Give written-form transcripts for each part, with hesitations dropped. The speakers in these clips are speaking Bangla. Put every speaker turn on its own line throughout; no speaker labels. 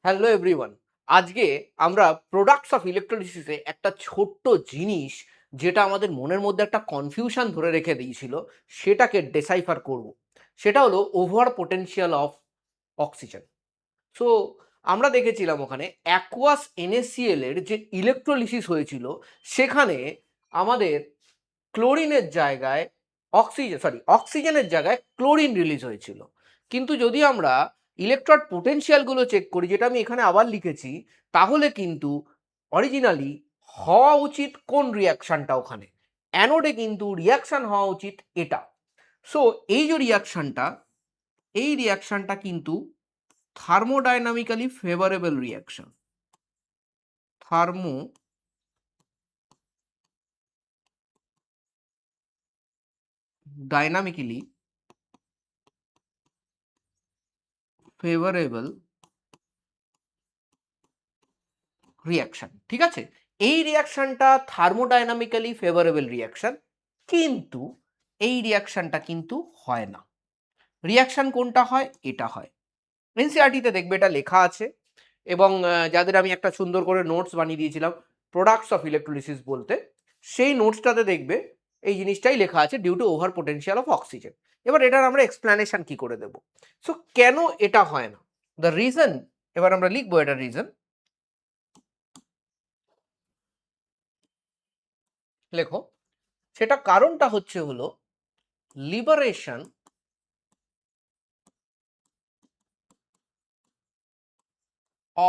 Hello everyone. আজকে আমরা প্রোডাক্টস অফ ইলেকট্রোলিসিসে একটা ছোট্ট জিনিস যেটা আমাদের মনের মধ্যে একটা কনফিউশন ধরে রেখে দিয়েছিল সেটাকে ডিসাইফার করব। সেটা হলো over potential of oxygen. So আমরা দেখেছিলাম ওখানে অ্যাকুয়াস NaCl এর যে ইলেকট্রোলিসিস হয়েছিল সেখানে আমাদের ক্লোরিনের জায়গায় অক্সিজেনের জায়গায় ক্লোরিন রিলিজ হয়েছিল। কিন্তু যদি আমরা ইলেকট্রড পোটেনশিয়ালগুলো চেক করি, যেটা আমি এখানে আবার লিখেছি, তাহলে কিন্তু অরিজিনালি হওয়া উচিত কোন রিয়াকশনটা ওখানে, অ্যানোডে কিন্তু রিয়াকশন হওয়া উচিত এটা। সো এই যে রিয়াকশনটা, এই রিয়াকশনটা কিন্তু থার্মোডাইনামিক্যালি ফেভারেবল রিয়াকশন। থার্মোডাইনামিক্যালি ফেভারেবল রিয়াকশন, ঠিক আছে? এই রিয়াকশনটা থার্মোডাইনামিক্যালি ফেভারেবল রিয়াকশন, কিন্তু এই রিয়াকশনটা কিন্তু হয় না। রিয়াকশন কোনটা হয়? এটা হয়। এনসিইআরটিতে দেখবে এটা লেখা আছে, এবং যাদের আমি একটা সুন্দর করে নোটস বানিয়ে দিয়েছিলাম প্রোডাক্টস অফ ইলেকট্রোলিসিস বলতে, সেই নোটসটাতে দেখবে এই জিনিসটাই লেখা আছে, due to over potential of oxygen. এবার এটার আমরা এক্সপ্লেনেশন কি করে দেব? সো কেন এটা হয় না, দ্য রিজন, এবার আমরা লিখবো এটার রিজন। লেখো, সেটা কারণটা হলো liberation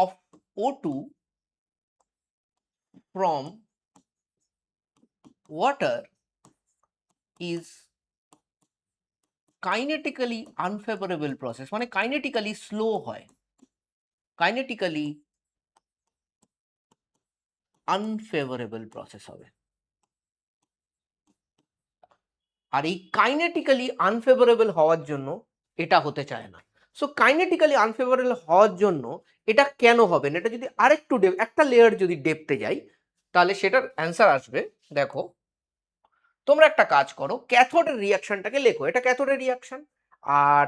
of O2 from water is kinetically unfavourable process, মানে কাইনেটিক্যালি স্লো হয়, কাইনেটিক্যালি আনফেভারেবল প্রসেস হবে। আর এই কাইনেটিক্যালি আনফেভারেবল হওয়ার জন্য এটা হতে চায় না। সো কাইনেটিক্যালি আনফেভারেবল হওয়ার জন্য এটা কেন হবে না, এটা যদি আরেকটু একটা লেয়ার যদি ডেপতে যাই, তাহলে সেটার অ্যান্সার আসবে। দেখো, তোমরা একটা কাজ করো, ক্যাথোডের রিয়াকশনটাকে লেখো, এটা ক্যাথোডের রিয়াকশন। আর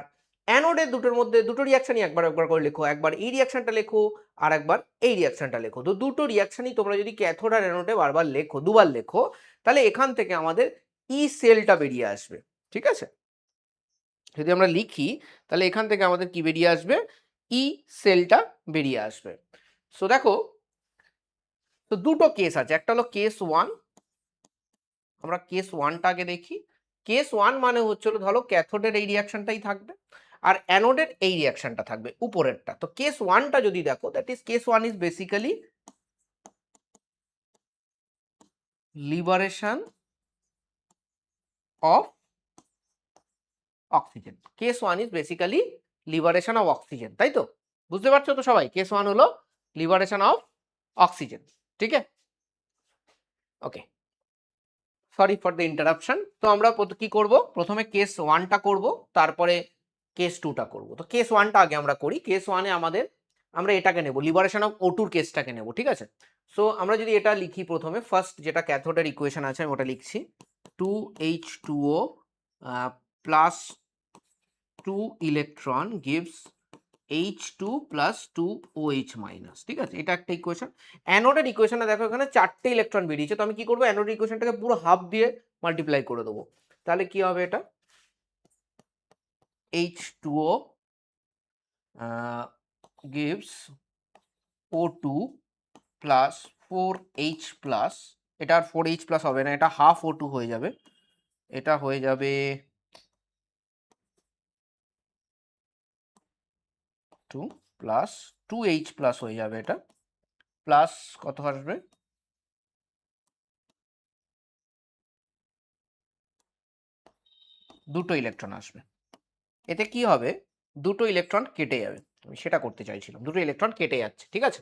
অ্যানোডের দুটোর মধ্যে দুটো রিয়াকশনই একবার একবার করে লেখো, একবার এই রিয়াকশনটা লেখো আর একবার এই রিয়াকশনটা লেখো। তো দুটো রিয়াকশনই তোমরা যদি ক্যাথোড আর অ্যানোডে বারবার লেখো, দুবার লেখো, তাহলে এখান থেকে আমাদের ই সেলটা বেরিয়ে আসবে, ঠিক আছে? যদি আমরা লিখি তাহলে এখান থেকে আমাদের কি বেরিয়ে আসবে? ই সেলটা বেরিয়ে আসবে। সো দেখো, তো দুটো কেস আছে, একটা হলো কেস ওয়ান। আমরা কেস ওয়ানটা আগে দেখি। কেস ওয়ান মানে হলো ধরো ক্যাথোডের এই রিয়াকশনটাই থাকবে আর অ্যানোডের এই রিয়াকশনটা থাকবে উপরেরটা। তো কেস ওয়ানটা যদি দেখো, that is case one is basically liberation of oxygen. Case one is basically liberation of oxygen, তাই তো? বুঝতে পারছো তো সবাই? কেস ওয়ান হলো লিবারেশন অফ অক্সিজেন, ঠিক আছে? ওকে, সরি ফর দ্য ইন্টারাপশন। তো আমরা কি করব, প্রথমে কেস ওয়ানটা করব, তারপরে কেস টুটা করব। তো কেস ওয়ানটা আগে আমরা করি। কেস ওয়ানে আমরা এটাকে নেব, লিবারেশন অফ O2 কেসটাকে নেব, ঠিক আছে? সো আমরা যদি এটা লিখি, প্রথমে ফার্স্ট যেটা ক্যাথোডের ইকুয়েশন আছে আমি ওটা লিখছি। 2H2O plus 2 electron gives H2 plus 2OH minus, ঠিক আছে? এটা একটা ইকুয়েশন। অ্যানোডের ইকুয়েশনে দেখো এখানে 4টে ইলেকট্রন বেরিয়েছে, তো আমি কি করবো, অ্যানোডের ইকুয়েশনটাকে পুরো হাফ দিয়ে মাল্টিপ্লাই করে দেবো। তাহলে কি হবে, এটা H2O gives O2 plus 4H plus, এটা আর 4H প্লাস হবে না, এটা হাফ O2 হয়ে যাবে, এটা হয়ে যাবে 2 প্লাস 2H প্লাস হয়ে যাবে, এটা প্লাস কত আসবে, দুটো ইলেকট্রন আসবে। এতে কি হবে, দুটো ইলেকট্রন কেটে যাবে। আমি সেটা করতে চাইছিলাম, দুটো ইলেকট্রন কেটে যাচ্ছে, ঠিক আছে?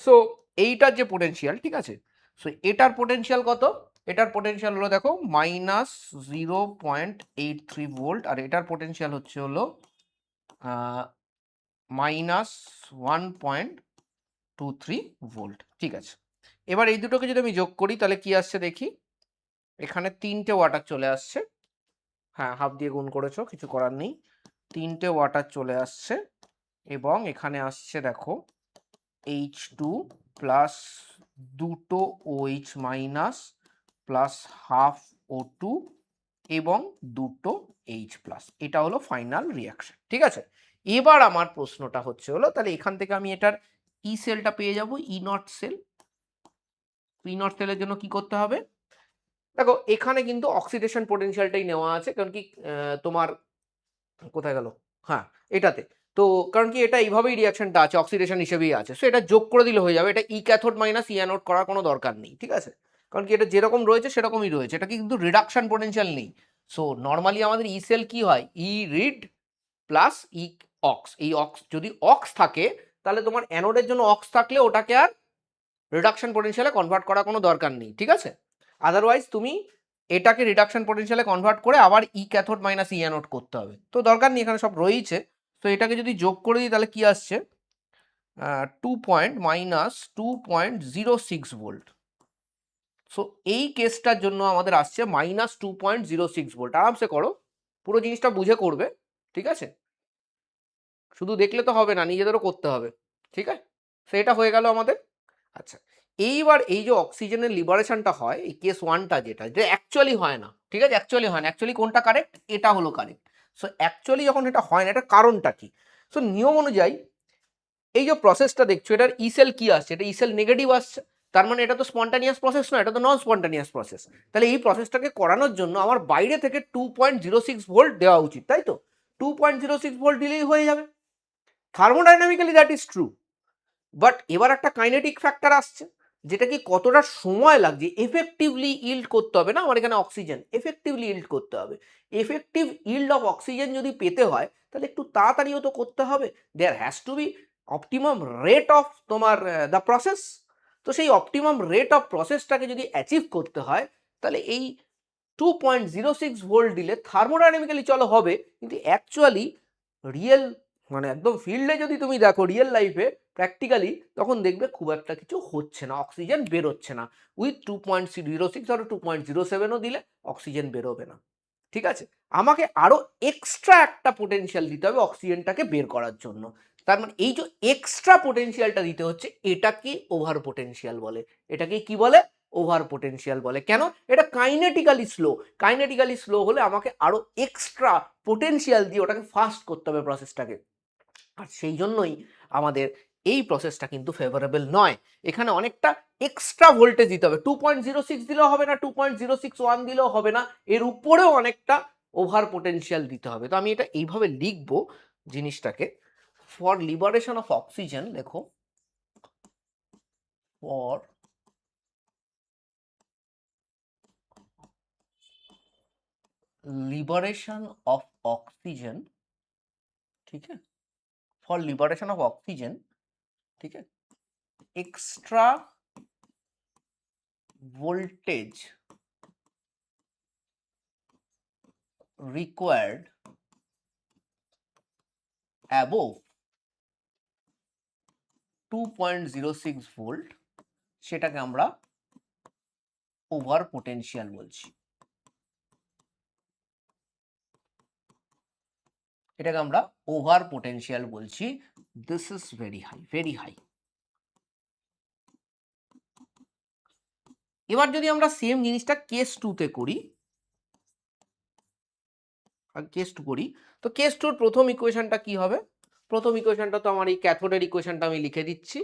সো এইটার যে পোটেনশিয়াল, ঠিক আছে, সো এটার পোটেনশিয়াল কত? এটার পোটেনশিয়াল হলো দেখো -0.83 ভোল্ট, আর এটার পোটেনশিয়াল হলো -1.23 ভোল্ট, ঠিক আছে? এবার এই দুটোকে যদি আমি যোগ করি তাহলে কি আসছে দেখি, এখানে 3টে ওয়াটার চলে আসছে। হ্যাঁ, হাফ দিয়ে গুণ করেছো, কিছু করার নেই। 3টে ওয়াটার চলে আসছে এবং এখানে আসছে দেখো H2 প্লাস দুটো OH minus plus half O2 এবং দুটো H প্লাস, এটা হলো ফাইনাল রিয়াকশন। ঠিক আছে, এবার আমার প্রশ্নটা হচ্ছে হলো তাহলে এখান থেকে আমি এটার ই সেলটা পেয়ে যাব, ই নট সেল। ই নট সেলের জন্য কি করতে হবে, দেখো এখানে কিন্তু অক্সিডেশন পোটেনশিয়ালটাই নেওয়া আছে, কারণ কি তোমার কোথায় গেল, হ্যাঁ এটাতে, তো কারণ কি এটা এইভাবেই রিয়াকশনটা আছে, অক্সিডেশন হিসেবেই আছে, সো এটা যোগ করে দিলে হয়ে যাবে, এটা ই ক্যাথোড মাইনাস ই অ্যানোড করার কোনো দরকার নেই। ঠিক আছে, কারণ কি এটা যেরকম রয়েছে সেরকমই রয়েছে, এটা কিন্তু রিডাকশন পোটেনশিয়াল নেই। সো নর্মালি আমাদের ই সেল কি হয়, ই রিড প্লাস ই অক্স, এই অক্স যদি অক্স থাকে তাহলে তোমার অ্যানোডের জন্য অক্স থাকলে ওটাকে আর রিডাকশন পোটেনশিয়ালে কনভার্ট করার কোনো দরকার নেই। ঠিক আছে, আদারওয়াইজ তুমি এটাকে রিডাকশন পোটেনশিয়ালে কনভার্ট করে আবার ই ক্যাথোড মাইনাস ই অ্যানোড করতে হবে, তো দরকার নেই, এখানে সব রয়েছে। তো এটাকে যদি যোগ করে দিই তাহলে কি আসছে, 2.-2.06 ভোল্ট। সো এই কেসটার জন্য আমাদের আসছে -2.06 ভোল্ট। আরামসে করো, পুরো জিনিসটা বুঝে করবে। ঠিক আছে, শুধু দেখলে তো হবে না, নিজেদেরও করতে হবে। ঠিক আছে, সেটা হয়ে গেল আমাদের। আচ্ছা, এইবার এই যে অক্সিজেনের লিবারেশনটা হয় এই কেস ওয়ানটা, যেটা অ্যাকচুয়ালি হয় না। ঠিক আছে, অ্যাকচুয়ালি হয় না, অ্যাকচুয়ালি কোনটা কারেক্ট, এটা হলো কারেক্ট। সো অ্যাকচুয়ালি যখন এটা হয় না, এটার কারণটা কি, সো নিয়ম অনুযায়ী এই যে প্রসেসটা দেখছো এটার ই সেল কি আসছে, এটা ই সেল নেগেটিভ আসছে, তার মানে এটা তো স্পন্টানিয়াস প্রসেস নয়, এটা তো নন স্পন্টানিয়াস প্রসেস। তাহলে এই প্রসেসটাকে করানোর জন্য আমার বাইরে থেকে 2.06 ভোল্ট দেওয়া উচিত, তাই তো? 2.06 ভোল্ট দিলেই হয়ে যাবে, থার্মোডাইনামিক্যালি দ্যাট ইজ ট্রু। বাট এবার একটা কাইনেটিক ফ্যাক্টর আসছে, যেটা কি কতটা সময় লাগছে, এফেক্টিভলি ইল্ড করতে হবে না আমার এখানে অক্সিজেন, এফেক্টিভলি ইল্ড করতে হবে। এফেক্টিভ ইল্ড অফ অক্সিজেন যদি পেতে হয় তাহলে একটু তাড়াতাড়িও তো করতে হবে, there has to be optimum rate of তোমার দ্য প্রসেস। তো সেই অপটিমাম রেট অফ প্রসেসটাকে যদি অ্যাচিভ করতে হয় তাহলে এই 2.06 ভোল্ট দিলে থার্মোডাইনামিক্যালি চলো হবে, কিন্তু অ্যাকচুয়ালি রিয়েল মানে একদম ফিল্ডে যদি তুমি দেখো রিয়েল লাইফে প্র্যাকটিক্যালি, তখন দেখবে খুব একটা কিছু হচ্ছে না, অক্সিজেন বেরোচ্ছে না। উইথ 2.06 ধরো 2.07ও দিলে অক্সিজেন বেরোবে না। ঠিক আছে, আমাকে আরো এক্সট্রা একটা পোটেনশিয়াল দিতে হবে অক্সিজেনটাকে বের করার জন্য। তার মানে এই যে এক্সট্রা পোটেনশিয়ালটা দিতে হচ্ছে, এটাকে ওভার পোটেনশিয়াল বলে। এটাকে কি বলে, ওভার পোটেনশিয়াল বলে। কেন, এটা কাইনেটিক্যালি স্লো, কাইনেটিক্যালি স্লো হলে আমাকে আরো এক্সট্রা পোটেনশিয়াল দিয়ে ওটাকে ফাস্ট করতে হবে প্রসেসটাকে। আর সেই জন্যই আমাদের এই প্রসেসটা কিন্তু ফেভারেবল নয়, এখানে অনেকটা এক্সট্রা ভোল্টেজ দিতে হবে। 2.06 দিলেও হবে না, 2.061 দিলেও হবে না, এর উপরেও অনেকটা ওভার পোটেনশিয়াল দিতে হবে। তো আমি এটা এইভাবে লিখবো জিনিসটাকে, ফর লিবারেশন অফ অক্সিজেন, দেখো ফর লিবারেশন অফ অক্সিজেন, ঠিক আছে, ফর লিবারেশন অফ অক্সিজেন, ঠিক আছে, extra voltage required above 2.06 volt, সেটাকে আমরা ওভার পোটেনশিয়াল বলছি। এটাকে আমরা ওভার পোটেনশিয়াল বলছি। This is very high, very high. এবার যদি আমরা সেম জিনিসটা কেস 2 তে করি, কেস 2 করি, তো কেস 2 এর প্রথম ইকুয়েশনটা কি হবে, প্রথম ইকুয়েশনটা তো আমার এই ক্যাথোডের ইকুয়েশনটা আমি লিখে দিচ্ছি,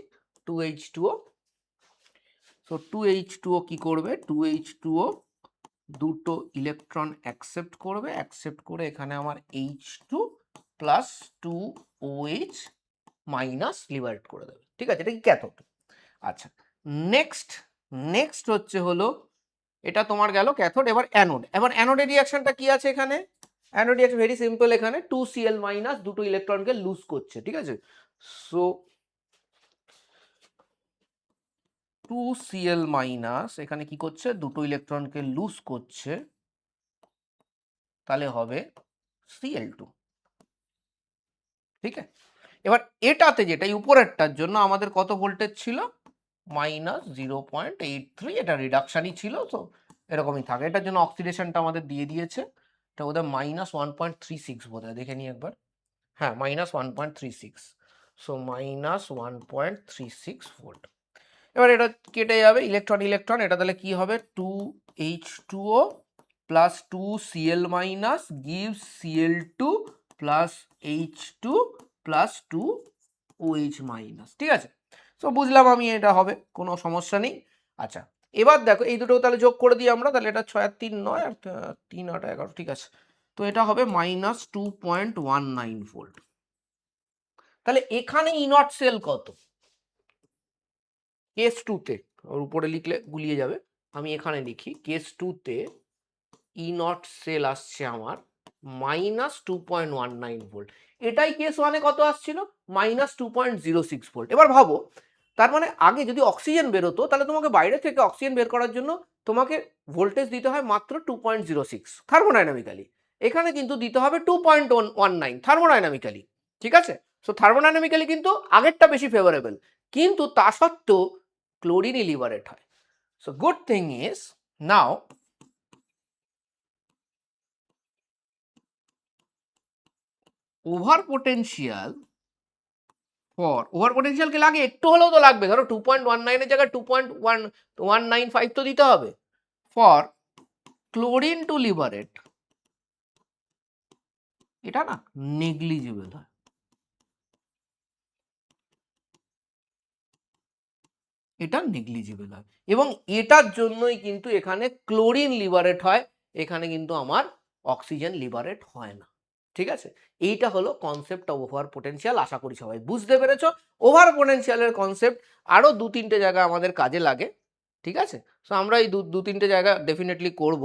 2H2O। সো 2H2O কি করবে, 2H2O দুটো ইলেকট্রন অ্যাকসেপ্ট করবে, অ্যাকসেপ্ট করে এখানে আমার H2 plus 2OH minus liberate করে দেবে। ঠিক আছে, এটা কি ক্যাথোড। আচ্ছা, নেক্সট নেক্সট হচ্ছে হলো, এটা তোমার গেল ক্যাথোড। এবার অ্যানোড, এবার অ্যানোডের রিয়াকশনটা কি আছে এখানে, অ্যানোড রিয়াকশন ভেরি সিম্পল, এখানে 2Cl মাইনাস দুটো ইলেকট্রনকে লুজ করছে। ঠিক আছে, সো 2Cl মাইনাস এখানে কি করছে, দুটো ইলেকট্রনকে লুজ করছে, তাহলে হবে Cl2। ঠিক আছে, এবার এটাতে যেটা উপরেরটার জন্য আমাদের কত ভোল্টেজ ছিল, -0.83, এটা রিডাকশনই ছিল, তো এরকমই থাকে। এটার জন্য অক্সিডেশনটা আমাদের দিয়ে দিয়েছে, এটা বোধহয় -1.36 বোধহয়, দেখে নিই একবার, হ্যাঁ -1.36। So -1.36 volt. এবার এটা কেটে যাবে, ইলেকট্রন ইলেকট্রন, এটা তাহলে কি হবে 2H2O plus 2Cl minus gives Cl2 plus H2 plus 2OH minus. ঠিক আছে, সো বুঝলাম আমি এটা হবে, কোনো সমস্যা নেই। আচ্ছা, এবার দেখো এই দুটো তাহলে যোগ করে দিই আমরা, তাহলে এটা 6 আর 3 9 আর 3 8 11, ঠিক আছে। তো এটা হবে -2.19 ভোল্ট। তাহলে এখানে ইনট সেল কত? কেস 2-তে, ওর উপরে লিখলে গুলিয়ে যাবে, আমি এখানে লিখি কেস 2-তে ই নট সেল আসছে আমার -2.19 ভোল্ট। এটাই কেস 1-এ কত আসছিল? -2.06 ভোল্ট। এবার ভাবো, তার মানে আগে যদি অক্সিজেন বেরোতো তাহলে তোমাকে বাইরে থেকে অক্সিজেন বের করার জন্য তোমাকে ভোল্টেজ দিতে হয় মাত্র 2.06 থার্মোডাইনামিক্যালি, এখানে কিন্তু দিতে হবে 2.19 থার্মোডাইনামিক্যালি। ঠিক আছে, সো থার্মোডাইনামিক্যালি কিন্তু আগেরটা বেশি ফেভারেবল, কিন্তু তা সত্ত্বেও ক্লোরিন লিবারেট হয়। So good thing is now over potential over পোটেনশিয়ালকে লাগে, একটু হলেও তো লাগবে, ধরো 2.19 এর জায়গায় 2.195 তো দিতে হবে। ফর ক্লোরিন টু লিবারেট, এটা না নেগলিজিবল হয়, এটা নেগলিজিবল হয়, এবং এটার জন্যই কিন্তু এখানে ক্লোরিন লিবারেট হয়, এখানে কিন্তু আমার অক্সিজেন লিবারেট হয় না। ঠিক আছে, এইটা হলো কনসেপ্ট অফ ওভার পোটেনশিয়াল, আশা করি সবাই বুঝতে পেরেছো। ওভার পোটেনশিয়ালের কনসেপ্ট আরো 2-3টে জায়গা আমাদের কাজে লাগে। ঠিক আছে, সো আমরা এই দু তিনটে জায়গা ডেফিনেটলি করব,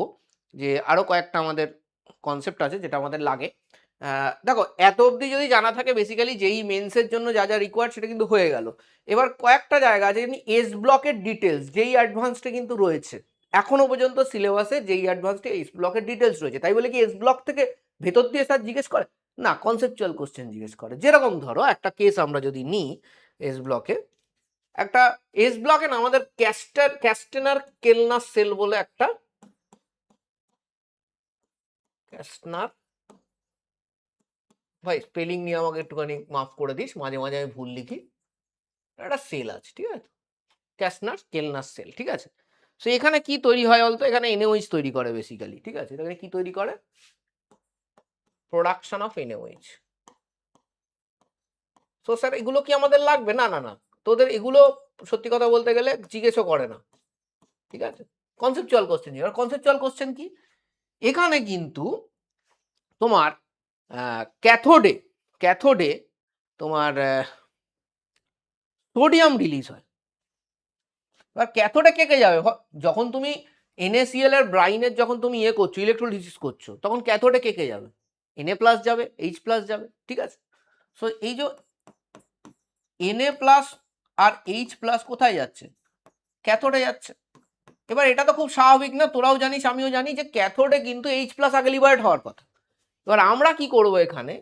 যে আরো কয়েকটা আমাদের কনসেপ্ট আছে যেটা আমাদের লাগে। দেখো এত অবধি যদি জানা থাকে বেসিক্যালি যেই মেন্সের জন্য যা যা রিকোয়ার্ড সেটা কিন্তু হয়ে গেল। এবার কয়েকটা জায়গা আছে যেমনি এস ব্লকের ডিটেলস, যেই অ্যাডভান্সটা কিন্তু রয়েছে এখনো পর্যন্ত সিলেবাসে, যেই অ্যাডভান্সটা এস ব্লকের ডিটেলস রয়েছে, তাই বলে কি এস ব্লক থেকে ভেতর দিয়ে স্যার জিজ্ঞেস করে? না, কনসেপচুয়াল কোশ্চেন জিজ্ঞেস করে। যেরকম ধরো একটা কেস আমরা যদি নিই এস ব্লকে, একটা এস ব্লকে না আমাদের ক্যাস্টেনার কেলনাস সেল বলে একটা, ক্যাস্টনার, ভাই স্পেলিং নিয়ে আমাকে একটুখানি মাফ করে দিস, মাঝে মাঝে আমি ভুল লিখি, একটা সেল আছে, ঠিক আছে, ক্যাস্টনার কেলনাস সেল। ঠিক আছে, সো এখানে কি তৈরি হয় বলতো? এখানে এনএওএইচ তৈরি করে বেসিক্যালি। ঠিক আছে, এখানে কি তৈরি করে? Production of NaOH. So sir এগুলো কি আমাদের লাগবে? না না না, তোদের এগুলো সত্যি কথা বলতে গেলে জিজ্ঞেসও করে না। ঠিক আছে, কনসেপচুয়াল কোশ্চেন। এবার কনসেপচুয়াল কোশ্চেন কি? এখানে কিন্তু তোমার ক্যাথোডে ক্যাথোডে তোমার সোডিয়াম রিলিজ হয়। এবার ক্যাথোডে কে কে যাবে? যখন তুমি NaCl এর ব্রাইনের যখন তুমি ইয়ে করছো, ইলেকট্রোলিসিস করছো, তখন ক্যাথোডে কে কে যাবে? Na প্লাস যাবে, H প্লাস যাবে। ঠিক আছে, সো এই যে Na প্লাস আর H প্লাস কোথায় যাচ্ছে? ক্যাথোডে যাচ্ছে। এবার এটা তো খুব স্বাভাবিক না, তোরাও জানিস আমিও জানি যে ক্যাথোডে কিন্তু H প্লাস আগে লিবারেট হওয়ার কথা। এবার আমরা কি করব? এখানে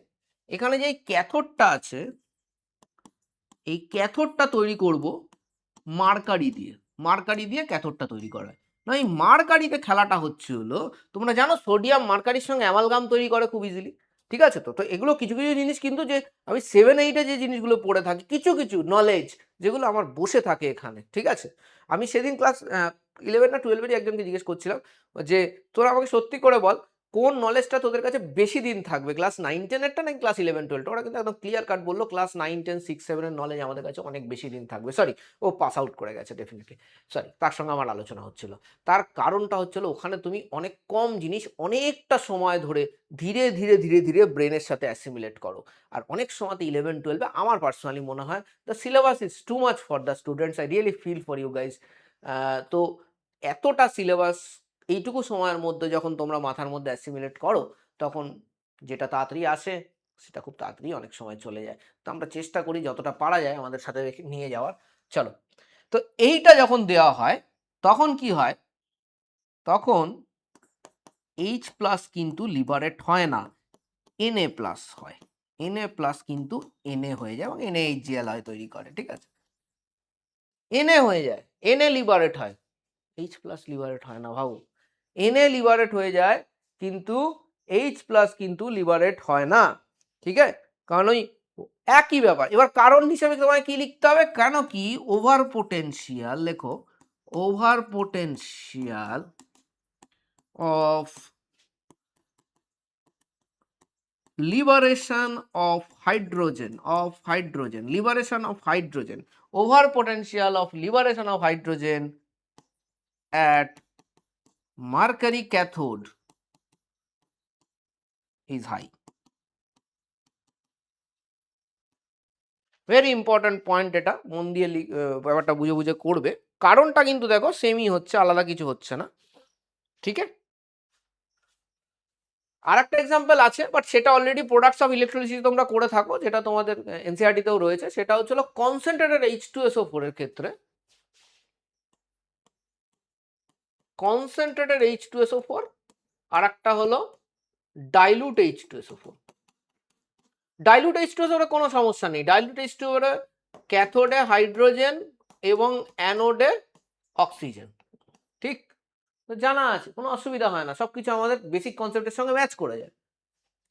এখানে যে ক্যাথোডটা আছে, এই ক্যাথোডটা তৈরি করব মার্কারি দিয়ে। মার্কারি দিয়ে ক্যাথোডটা তৈরি করা হয়। না, এই মার্কারিতে খেলাটা হচ্ছে হলো, তোমরা জানো সোডিয়াম মার্কারির সঙ্গে অ্যামালগাম তৈরি করে খুব ইজিলি। ঠিক আছে, তো তো এগুলো কিছু কিছু জিনিস কিন্তু, যে আমি 7-8-এ যে জিনিসগুলো পড়ে থাকি, কিছু কিছু নলেজ যেগুলো আমার বসে থাকে এখানে। ঠিক আছে, আমি সেদিন ক্লাস 11 না 12-এরই একজনকে জিজ্ঞেস করছিলাম যে তোরা আমাকে সত্যি করে বল কোন নলেজটা তোদের কাছে বেশি দিন থাকবে, ক্লাস 9-10-এরটা নাকি ক্লাস 11-12? ওরা কিন্তু একদম ক্লিয়ার কাট বললো ক্লাস 9-10 6-7-এর নলেজ আমাদের কাছে অনেক বেশি দিন থাকবে। সরি, ও পাস আউট করে গেছে ডেফিনেটলি, সরি, তার সঙ্গে আমার আলোচনা হচ্ছিল। তার কারণটা হচ্ছিল ওখানে তুমি অনেক কম জিনিস অনেকটা সময় ধরে ধীরে ধীরে ধীরে ধীরে ব্রেনের সাথে অ্যাসিমিলেট করো। আর অনেক সময়তে 11-12-এ আমার পার্সোনালি মনে হয় the syllabus is too much for the students. I really feel for you guys. তো এতটা সিলেবাস এইটুকু সময়ের মধ্যে যখন তোমরা মাথার মধ্যে অ্যাসিমিলেট করো, তখন যেটা তাড়াতাড়ি আসে সেটা খুব তাড়াতাড়ি অনেক সময় চলে যায়। তো আমরা চেষ্টা করি যতটা পারা যায় আমাদের সাথে রেখে নিয়ে যাওয়ার। চলো, তো এইটা যখন দেওয়া হয় তখন কি হয়? তখন H প্লাস কিন্তু লিবারেট হয় না, Na প্লাস হয়। Na প্লাস কিন্তু Na হয়ে যায় এবং NaHCl হয় তৈরি করে। ঠিক আছে, Na হয়ে যায়, Na লিবারেট হয়, H প্লাস লিবারেট হয় না। ভাবো, Na লিবারেট হয়ে যায় কিন্তু H প্লাস কিন্তু লিবারেট হয় না। ঠিক আছে, কারণ ওই একই ব্যাপার। এবার কারণ হিসেবে তোমায় কি লিখতে হবে, কেন কি ওভার পোটেনশিয়াল, লেখো over potential of liberation of hydrogen, over potential of liberation of hydrogen at mercury cathode is high. Very important point, এটা মন দিয়ে ব্যাপারটা বুঝে বুঝে করবে। কারণটা কিন্তু দেখো সেমই হচ্ছে, আলাদা কিছু হচ্ছে না, ঠিক আছে। আর একটা এক্সাম্পল আছে, বাট সেটা অলরেডি প্রোডাক্টস অফ ইলেকট্রোলিসিস তোমরা করে থাকো, যেটা তোমাদের এনসিইআরটি তেও রয়েছে। সেটা হচ্ছিল কনসেন্ট্রেটেড H2SO4 এর ক্ষেত্রে, কনসেন্ট্রেটেড H2SO4, আর একটা হলো ডাইলুট H2SO4। ডাইলুট H2SO4 কোনো সমস্যা নেই। ডাইলুট H2SO4 ক্যাথোডে হাইড্রোজেন এবং অ্যানোডে অক্সিজেন, ঠিক তো জানা আছে, কোনো অসুবিধা হয় না, সবকিছু আমাদের বেসিক কনসেপ্টের সঙ্গে ম্যাচ করে যায়।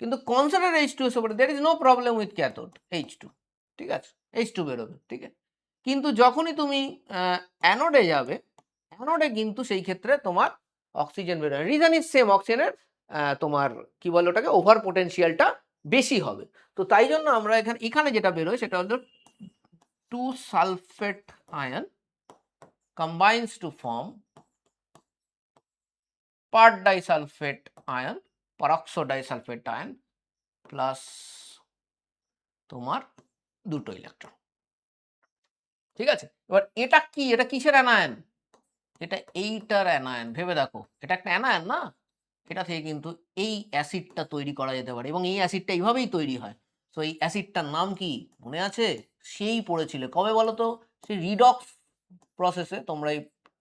কিন্তু concentrated H2SO4 there is no problem with cathode H2, ঠিক আছে, H2 বেরোবে, ঠিক আছে। কিন্তু যখনই তুমি অ্যানোডে যাবে, অ্যানোডে কিন্তু সেই ক্ষেত্রে তোমার অক্সিজেন বেরোবে। রিজন ইজ সেম, অক্সিজেনের তোমার কি বলে ওটাকে, ওভার পোটেনশিয়ালটা বেশি হবে। তো তাই জন্য আমরা এখানে যেটা বেরোয় সেটা হলো 2 sulphate ion combines to form per disulfate ion, peroxo disulfate ion plus তোমার দুটো ইলেকট্রন, ঠিক আছে। এবার এটা কি, এটা কিসের অ্যানায়ন, এটা এইটার অ্যানায়ন। ভেবে দেখো, এটা একটা অ্যানায়ন না, এটা থেকে কিন্তু এই অ্যাসিডটা তৈরি করা যেতে পারে, এবং এই অ্যাসিডটা এইভাবেই তৈরি হয়। তো এই অ্যাসিডটার নাম কি মনে আছে, সেই পড়েছিলে কবে বলো তো, সেই রিডক্স প্রসেসে তোমরা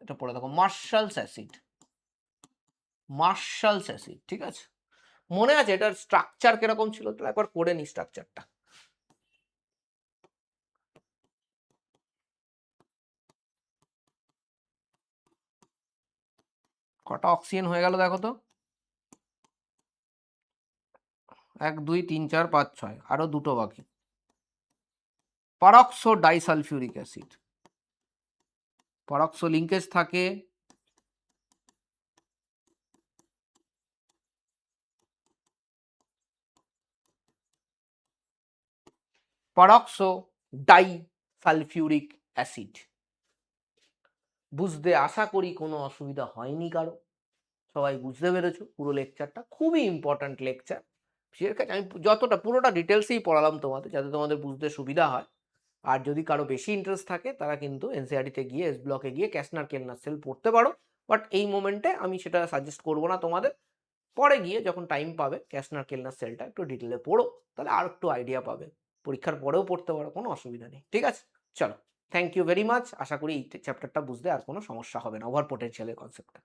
এটা পড়ে দেখো, মার্শালস অ্যাসিড, মার্শালস অ্যাসিড, ঠিক আছে। মনে আছে এটার স্ট্রাকচার কিরকম ছিল, তো একবার পড়ে নি স্ট্রাকচারটা। কটা অক্সিজেন হয়ে গেল দেখো তো, 1 2 3 4 5 6, আরো দুটো বাকি। পারক্সো ডাইসালফিউরিক অ্যাসিড, পারক্সো লিঙ্কেজ থাকে, পারক্সো ডাইসালফিউরিক অ্যাসিড। বুঝতে আশা করি কোনো অসুবিধা হয়নি কারো, সবাই বুঝতে পেরেছো। পুরো লেকচারটা খুবই ইম্পর্ট্যান্ট লেকচার, বিশেষ করে আমি যতটা পুরোটা ডিটেলসেই পড়ালাম তোমাদের, যাতে তোমাদের বুঝতে সুবিধা হয়। আর যদি কারো বেশি ইন্টারেস্ট থাকে তারা কিন্তু এনসিইআরটিতে গিয়ে, এস ব্লকে গিয়ে ক্যাসনার কেলনার সেল পড়তে পারো। বাট এই মোমেন্টে আমি সেটা সাজেস্ট করবো না তোমাদের। পরে গিয়ে যখন টাইম পাবে ক্যাসনার কেলনার সেলটা একটু ডিটেলে পড়ো, তাহলে আর একটু আইডিয়া পাবে। পরীক্ষার পরেও পড়তে পারো, কোনো অসুবিধা নেই, ঠিক আছে। চলো, থ্যাংক ইউ ভেরি মাচ। আশা করি এই চ্যাপ্টারটা বুঝতে আর কোনো সমস্যা হবে না, ওভার পোটেনশিয়ালের কনসেপ্টটা।